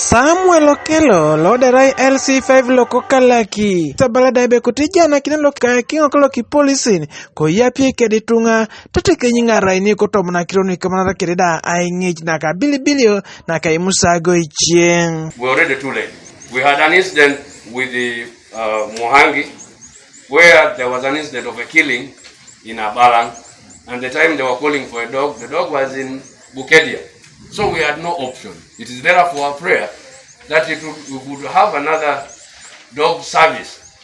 Samuel Okelo loderai LC5 loko Kalaki tabala daibe kutijana kina loka Ekingok loki Polisin ko yapi keditunga tateke nyinga raini ko tomna kironi kamana kereda aingich naka bilibilio naka imusago icheng. We're already too late. We had an incident with the Mohangi where there was an incident of a killing in Abalang, and the time they were calling for a dog, the dog was in Bukedia. So we had no option. It is therefore our prayer that we would have another dog service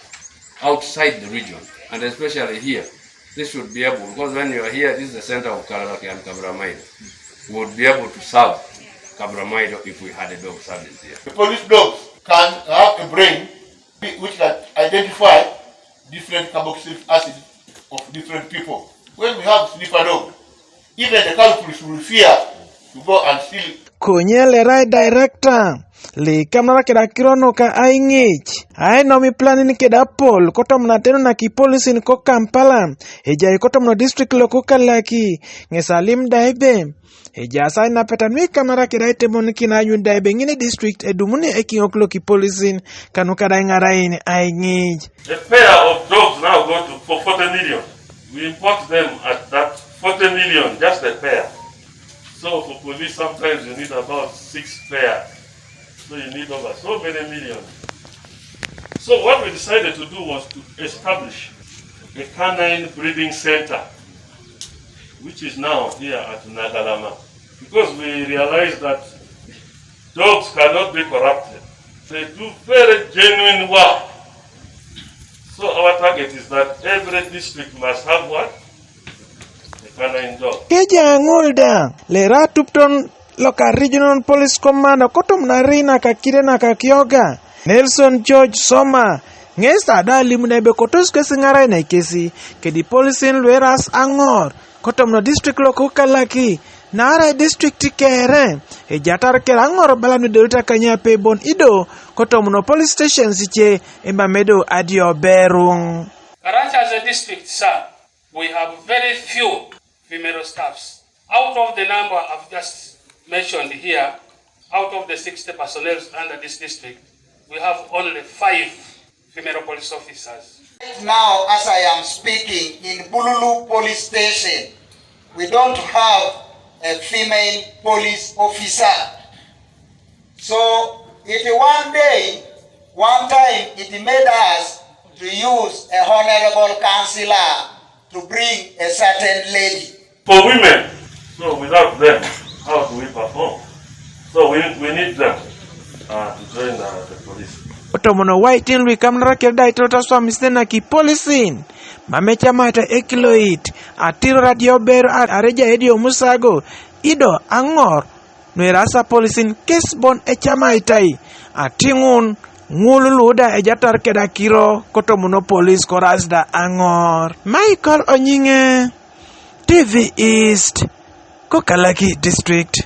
outside the region, and especially here. This should be able, because when you are here, this is the center of Kalaki and Kabramaido. We would be able to serve Kabramaido if we had a dog service here. The police dogs can have a brain which can identify different carboxylic acid of different people. When we have sniffer dog, even the culprits will fear to go and steal. Kunyele rai director li kamera keda kirono ka aingich ai no mi planning keda pol kotom na teno na ki Polisin ko Kampala eja kotom no district loko Kalaki ngesalim daibe eja sai na petan mi kamera keda itemon kina yun daibe ngine district edumuni Ekingok loki Polisin kanu kada ngarai ni aingich. A pair of dogs now go to for 40 million. We import them at that 40 million, just a pair. So for police, sometimes you need about 6 pairs. So you need over so many millions. So what we decided to do was to establish a canine breeding center, which is now here at Nagalama. Because we realized that dogs cannot be corrupted. They do very genuine work. So our target is that every district must have what? Keja Angor le ratupton loka regional police commander kotom narina kakire na kakioga Nelson George Soma ngesta dali munebe kotos kesingarai na kesi kedi Polisin lueras Angor kotom no district loko Kalaki nara district kere e jatar ke Angor balanu delta kanya pe bon ido kotom no police station siche embamedo adio berung. Karachi as a district, sir, we have very few female staffs. Out of the number I've just mentioned here, out of the 60 personnel under this district, we have only 5 female police officers. Now, as I am speaking, in Bululu police station, we don't have a female police officer. So, one time, it made us to use a honorable councillor to bring a certain lady. For women, so without them, how do we perform? So we need them to join the police. Otomono waitin we kamera keda itota swamistena ki Polisin mamecha mata ekiloit atiro radio ber areja edio musago ido Angor nuerasa Polisin kesbon echama itai atingun ngululuda ejatar keda kiro kotomono police korasda Angor. Michael Onyinge TV East, Kalaki District.